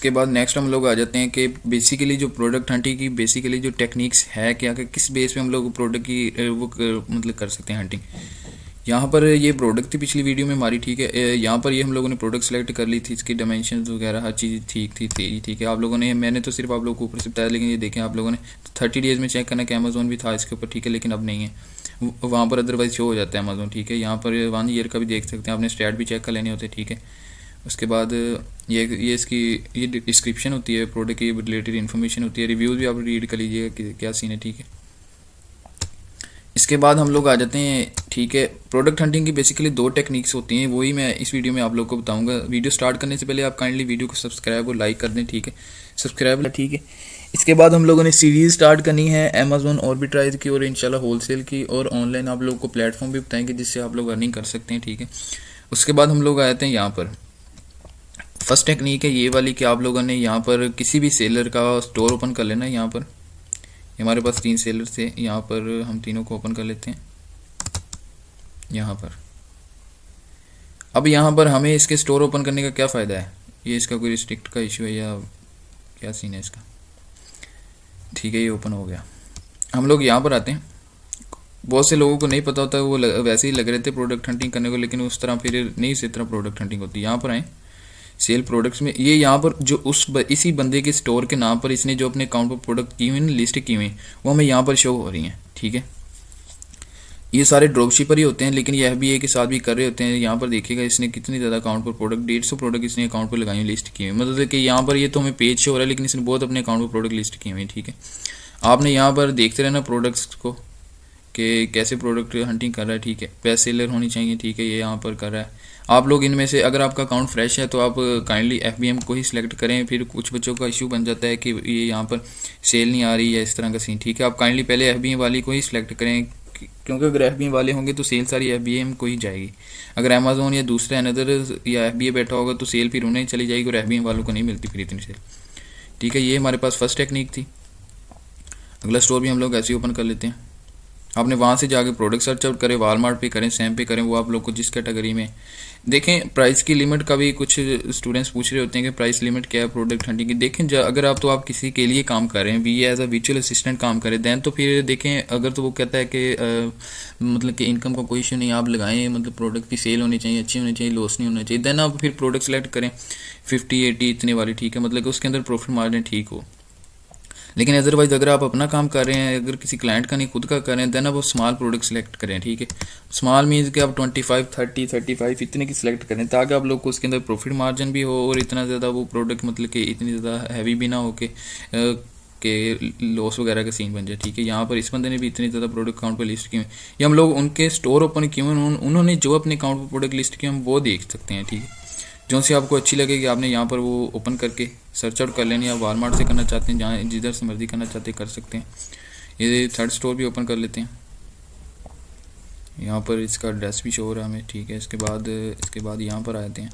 इसके बाद नेक्स्ट हम लोग आ जाते हैं कि बेसिकली जो प्रोडक्ट हंटिंग की बेसिकली जो टेक्निक्स है क्या कि किस बेस पे हम लोग प्रोडक्ट की मतलब कर सकते हैं हंटिंग। यहाँ पर ये प्रोडक्ट थी पिछली वीडियो में हमारी, ठीक है। यहाँ पर ये हम लोगों ने प्रोडक्ट सेलेक्ट कर ली थी, इसकी डायमेंशन वगैरह हर चीज़ ठीक थी, ठीक है। आप लोगों ने, मैंने तो सिर्फ आप लोगों को ऊपर से बताया, लेकिन ये देखें आप लोगों ने 30 डेज़ में चेक करना कि अमेजोन भी था इसके ऊपर, ठीक है, लेकिन अब नहीं है वहाँ पर, अदरवाइज शो हो जाता है अमेजोन, ठीक है। यहाँ पर 1 ईयर का भी देख सकते हैं, आपने स्टैट भी चेक कर लेने होते हैं, ठीक है। उसके बाद ये इसकी ये डिस्क्रिप्शन होती है, प्रोडक्ट की रिलेटेड इन्फॉर्मेशन होती है, रिव्यूज़ भी आप रीड कर लीजिएगा कि क्या सीन है, ठीक है। इसके बाद हम लोग आ जाते हैं, ठीक है। प्रोडक्ट हंटिंग की बेसिकली 2 टेक्निक्स होती हैं, वही मैं इस वीडियो में आप लोग को बताऊंगा। वीडियो स्टार्ट करने से पहले आप काइंडली वीडियो को सब्सक्राइब और लाइक कर दें, ठीक है, सब्सक्राइब, ठीक है। इसके बाद हम लोगों ने सीरीज़ स्टार्ट करनी है अमेजोन आर्बिट्राइज की और इंशाल्लाह होलसेल की, और ऑनलाइन आप लोगों को प्लेटफॉर्म भी बताएंगे जिससे आप लोग अर्निंग कर सकते हैं, ठीक है। उसके बाद हम लोग आ जाते हैं यहाँ पर, फर्स्ट टेक्निक है ये वाली कि आप लोगों ने यहाँ पर किसी भी सेलर का स्टोर ओपन कर लेना है। यहाँ पर हमारे पास 3 सेलर थे, यहाँ पर हम तीनों को ओपन कर लेते हैं। यहाँ पर अब यहाँ पर हमें इसके स्टोर ओपन करने का क्या फ़ायदा है, ये इसका कोई रिस्ट्रिक्ट का इशू है या क्या सीन है इसका, ठीक है। ये ओपन हो गया। हम लोग यहाँ पर आते हैं, बहुत से लोगों को नहीं पता होता, वो वैसे ही लग रहे थे प्रोडक्ट हंटिंग करने को, लेकिन उस तरह फिर नहीं, इस तरह प्रोडक्ट हंटिंग होती है। यहाँ पर आए सेल प्रोडक्ट्स में, ये यहाँ पर जो इसी बंदे के स्टोर के नाम पर इसने जो अपने अकाउंट पर प्रोडक्ट की हुई है, लिस्ट की हुई, वो हमें यहाँ पर शो हो रही हैं, ठीक है। ये सारे ड्रॉप शिपर ही होते हैं, लेकिन ये FBA के साथ भी कर रहे होते हैं। यहाँ पर देखिएगा इसने कितनी ज़्यादा अकाउंट पर प्रोडक्ट, 150 प्रोडक्ट इसने अकाउंट पर लगाई हुई, लिस्ट की हुई, मतलब कि यहाँ पर ये तो हमें पेज शो हो रहा है, लेकिन इसने बहुत अपने अकाउंट पर प्रोडक्ट लिस्ट की हुई, ठीक है। आपने यहाँ पर देखते रहना प्रोडक्ट्स को कि कैसे प्रोडक्ट हंटिंग कर रहा है, ठीक है। बेस्ट सेलर होनी चाहिए, ठीक है, ये यहाँ पर कर रहा है। आप लोग इनमें से अगर आपका अकाउंट फ्रेश है तो आप काइंडली FBM को ही सिलेक्ट करें। फिर कुछ बच्चों का इशू बन जाता है कि ये यहाँ पर सेल नहीं आ रही है, इस तरह का सीन, ठीक है। आप काइंडली पहले FBM वाली को ही सिलेक्ट करें, क्योंकि अगर FBM वाले होंगे तो सेल सारी FBM को ही जाएगी। अगर अमेजोन या दूसरे अनदर या FBA बैठा होगा तो सेल फिर उन्हें चली जाएगी और FBM वालों को नहीं मिलती फिर इतनी सेल, ठीक है। ये हमारे पास फर्स्ट टेक्निक थी। अगला स्टोर भी हम लोग ऐसे ही ओपन कर लेते हैं। आपने वहाँ से जाके प्रोडक्ट सर्च आउट करें, वालमार्ट पे करें, सैम पे करें, वो आप लोग को जिस कैटेगरी में देखें। प्राइस की लिमिट का भी कुछ स्टूडेंट्स पूछ रहे होते हैं कि प्राइस लिमिट क्या है प्रोडक्ट हंटिंग की। देखें अगर आप आपकी के लिए काम कर रहे हैं, we as a virtual assistant काम करें, दैन तो फिर देखें, अगर तो वो कहता है कि मतलब कि इनकम का कोई इशू नहीं, आप लगाएं, मतलब प्रोडक्ट की सेल होनी चाहिए, अच्छी होनी चाहिए, लॉस नहीं होना चाहिए, देन आप फिर प्रोडक्ट सेलेक्ट करें 50-80 इतने वाली, ठीक है, मतलब कि उसके अंदर प्रॉफिट मार्जिन ठीक हो। लेकिन अदरवाइज अगर आप अपना काम कर रहे हैं, अगर किसी क्लाइंट का नहीं खुद का कर रहे हैं, देन आप स्मॉल प्रोडक्ट सेलेक्ट करें, ठीक है। स्मॉल मीन्स कि आप 25, 30, 35 इतने की सिलेक्ट करें, ताकि आप लोग को उसके अंदर प्रॉफिट मार्जिन भी हो और इतना ज़्यादा वो प्रोडक्ट मतलब कि इतनी ज़्यादा हैवी भी ना हो कि लॉस वगैरह का सीन बन जाए, ठीक है। यहाँ पर इस बंदे ने भी इतनी ज़्यादा प्रोडक्ट अकाउंट पर लिस्ट किए हैं, ये हम लोग उनके स्टोर ओपन किए हैं, उन्होंने जो अपने अकाउंट पर प्रोडक्ट लिस्ट किए हम वो देख सकते हैं, ठीक है। जो सी आपको अच्छी लगेगी आपने यहाँ पर वो ओपन करके सर्च आउट कर लेनी है। आप वालमार्ट से करना चाहते हैं, जहाँ जिधर से मर्जी करना चाहते हैं कर सकते हैं। ये थर्ड स्टोर भी ओपन कर लेते हैं। यहाँ पर इसका एड्रेस भी शो हो रहा है हमें, ठीक है। इसके बाद यहाँ पर आते हैं,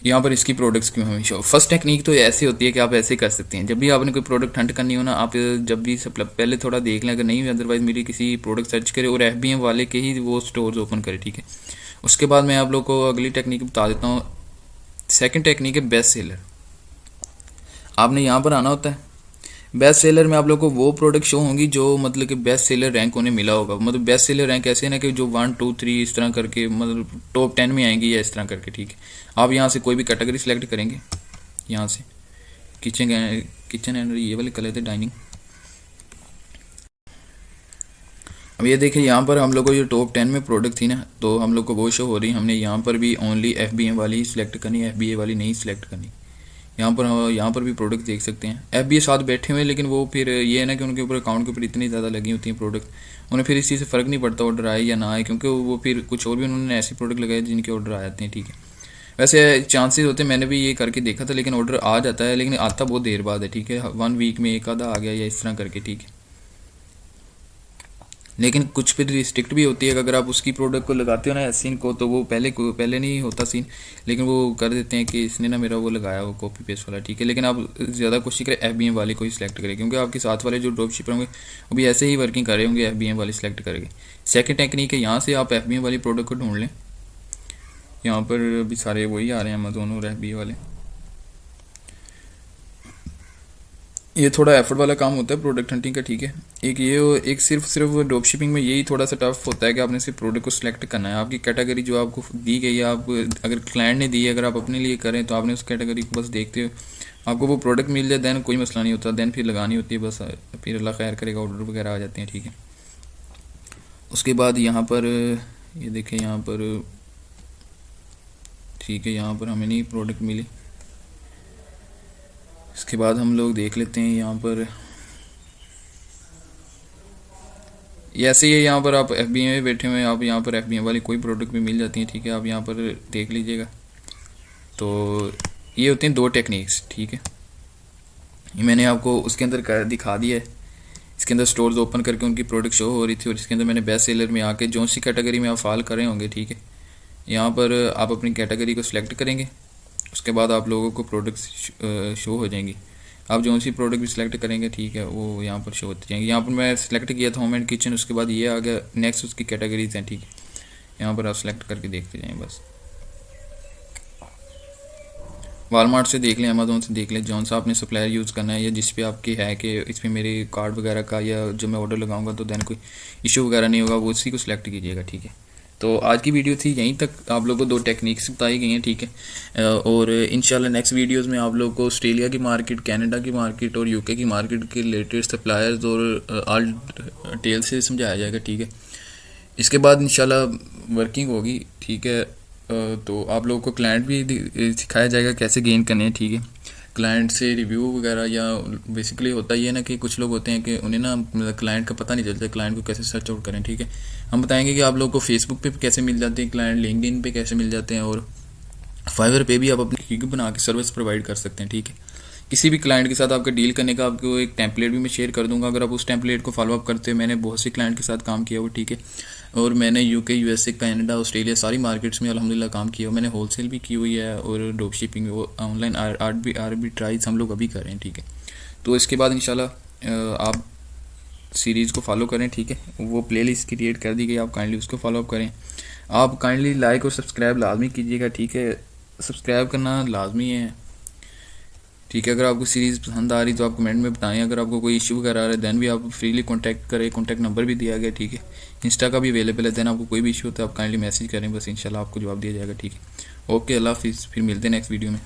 यहाँ पर इसकी प्रोडक्ट्स क्यों हमें शो। फर्स्ट टेक्निक तो ऐसी होती है कि आप ऐसे कर सकते हैं, जब भी आपने कोई प्रोडक्ट हंट करनी हो ना, आप जब भी पहले थोड़ा देख लें, अगर नहीं अदरवाइज मेरी किसी प्रोडक्ट सर्च करें और FBM वाले के ही वो स्टोर्स ओपन करें, ठीक है। उसके बाद मैं आप लोग को अगली टेक्निक बता देता हूँ। सेकंड टेक्निक है बेस्ट सेलर। आपने यहाँ पर आना होता है, बेस्ट सेलर में आप लोग को वो प्रोडक्ट शो होंगी जो मतलब कि बेस्ट सेलर रैंक उन्हें मिला होगा। मतलब बेस्ट सेलर रैंक ऐसे है ना कि जो 1, 2, 3 इस तरह करके मतलब टॉप 10 में आएंगी या इस तरह करके, ठीक है। आप यहाँ से कोई भी कैटेगरी सिलेक्ट करेंगे, यहाँ से किचन एंड ये वाले कलर थे डाइनिंग। अब ये देखिए यहाँ पर हम लोग को जो टॉप 10 में प्रोडक्ट थी ना, तो हम लोग को वो शो हो रही। हमने यहाँ पर भी ओनली FBM वाली ही सिलेक्ट करनी, FBA वाली नहीं सिलेक्ट करनी। यहाँ पर भी प्रोडक्ट देख सकते हैं, FBA साथ बैठे हुए हैं, लेकिन वो फिर ये है ना कि उनके ऊपर अकाउंट के ऊपर इतनी ज़्यादा लगी होती हैं प्रोडक्ट, उन्हें फिर इस चीज़ से फ़र्क नहीं पड़ता ऑर्डर आए या ना आए, क्योंकि वो फिर कुछ और भी उन्होंने ऐसे प्रोडक्ट लगाए जिनके ऑर्डर आ जाते हैं, ठीक है। वैसे चांसेस होते हैं, मैंने भी ये करके देखा था, लेकिन ऑर्डर आ जाता है, लेकिन आता बहुत देर बाद है, ठीक है। 1 वीक में एक आधा आ गया या इस तरह करके, ठीक है। लेकिन कुछ फिर रिस्ट्रिक्ट भी होती है कि अगर आप उसकी प्रोडक्ट को लगाते हो ना सीन को, तो वो पहले नहीं होता सीन, लेकिन वो कर देते हैं कि इसने ना मेरा वो लगाया वो कॉपी पेस्ट वाला, ठीक है। लेकिन आप ज़्यादा कोशिश करें FBM वाले को ही सिलेक्ट करें, क्योंकि आपके साथ वाले जो ड्रॉप शिपर होंगे वो भी ऐसे ही वर्किंग कर रहे होंगे, FBM वाली सिलेक्ट करके। सेकेंड टेक्निक है, यहाँ से आप FBM वाली प्रोडक्ट को ढूंढ लें। यहाँ पर भी सारे वही आ रहे हैं अमेजोन और FBA वाले। ये थोड़ा एफर्ट वाला काम होता है प्रोडक्ट हंटिंग का, ठीक है। एक सिर्फ ड्रॉप शिपिंग में यही थोड़ा सा टफ होता है कि आपने सिर्फ प्रोडक्ट को सिलेक्ट करना है। आपकी कैटेगरी जो आपको दी गई है, आप अगर क्लाइंट ने दी है, अगर आप अपने लिए करें तो आपने उस कैटेगरी को बस देखते हो, आपको वो प्रोडक्ट मिल जाए देन कोई मसला नहीं होता, देन फिर लगानी होती है बस, फिर अल्लाह खैर करेगा, ऑर्डर वगैरह आ जाते हैं, ठीक है। उसके बाद यहाँ पर ये देखें, यहाँ पर ठीक है, यहाँ पर हमें नहीं प्रोडक्ट मिली। इसके बाद हम लोग देख लेते हैं यहाँ पर, ऐसे ही है, यहाँ पर आप FBA में बैठे हुए हैं, आप यहाँ पर FBA वाली कोई प्रोडक्ट भी मिल जाती है, ठीक है। आप यहाँ पर देख लीजिएगा। तो ये होती हैं 2 टेक्निक्स, ठीक है। ये मैंने आपको उसके अंदर दिखा दिया है। इसके अंदर स्टोर्स ओपन करके उनकी प्रोडक्ट शो हो रही थी, और इसके अंदर मैंने बेस्ट सेलर में आके जो सी कैटेगरी में आप फॉल कर रहे होंगे, ठीक है, यहाँ पर आप अपनी कैटेगरी को सिलेक्ट करेंगे। उसके बाद आप लोगों को प्रोडक्ट शो हो जाएंगी। आप जो सी प्रोडक्ट भी सिलेक्ट करेंगे, ठीक है, वो यहाँ पर शो होती जाएंगी। यहाँ पर मैं सिलेक्ट किया था होम एंड किचन, उसके बाद ये आ गया, नेक्स्ट उसकी कैटेगरीज हैं, ठीक है। यहाँ पर आप सिलेक्ट करके देखते जाएँ बस। वालमार्ट से देख लें, अमेज़ोन से देख लें, जौन सा आपने सप्लायर यूज़ करना है, या जिस पे आपके है कि इस पर मेरे कार्ड वगैरह का, या जो मैं ऑर्डर लगाऊंगा तो दैन कोई इशू वगैरह नहीं होगा, वो उसी को सिलेक्ट कीजिएगा, ठीक है। तो आज की वीडियो थी, यहीं तक आप लोगों को 2 टेक्निक्स बताई गई हैं, ठीक है। और इंशाल्लाह नेक्स्ट वीडियोस में आप लोगों को ऑस्ट्रेलिया की मार्केट, कनाडा की मार्केट और UK की मार्केट के लेटेस्ट सप्लायर्स और ऑल डिटेल से समझाया जाएगा, ठीक है। इसके बाद इंशाल्लाह वर्किंग होगी, ठीक है। तो आप लोगों को क्लाइंट भी सिखाया जाएगा कैसे गेन करने हैं, ठीक है। क्लाइंट से रिव्यू वगैरह, या बेसिकली होता ही है ना कि कुछ लोग होते हैं कि उन्हें ना क्लाइंट का पता नहीं चलता, क्लाइंट को कैसे सर्च आउट करें, ठीक है। हम बताएंगे कि आप लोगों को फेसबुक पे कैसे मिल जाते हैं क्लाइंट, लिंक्डइन पे कैसे मिल जाते हैं, और फाइवर पे भी आप अपनी गिग बना के सर्विस प्रोवाइड कर सकते हैं, ठीक है। किसी भी क्लाइंट के साथ आपका डील करने का आपको एक टेम्पलेट भी मैं शेयर कर दूंगा, अगर आप उस टेम्पलेट को फॉलो अप करते हो। मैंने बहुत से क्लाइंट के साथ काम किया हुआ, ठीक है, और मैंने UK, USA, कनाडा, ऑस्ट्रेलिया सारी मार्केट्स में अल्हम्दुलिल्लाह काम किया हुआ। मैंने होलसेल भी की हुई है, और ड्रॉप शिपिंग, ऑनलाइन आर्बिट्राइज हम लोग अभी कर रहे हैं, ठीक है। तो इसके बाद इंशाल्लाह आप सीरीज़ को फॉलो करें, ठीक है। वो प्लेलिस्ट क्रिएट कर दी गई, आप काइंडली उसको फॉलो अप करें। आप काइंडली लाइक और सब्सक्राइब लाजमी कीजिएगा, ठीक है। सब्सक्राइब करना लाजमी है, ठीक है। अगर आपको सीरीज़ पसंद आ रही तो आप कमेंट में बताएं। अगर आपको कोई इशू वगैरह आ रहा है दैन भी आप फ्रीली कॉन्टैक्ट करें, कॉन्टैक्ट नंबर भी दिया गया, ठीक है। इंस्टा का भी अवेलेबल है, दैन आपको कोई भी इशू होता है आप काइंडली मैसेज करें, बस इंशाल्लाह आपको जवाब दिया जाएगा, ठीक है। ओके, अल्लाह हाफिज़, फिर मिलते हैं नेक्स्ट वीडियो में।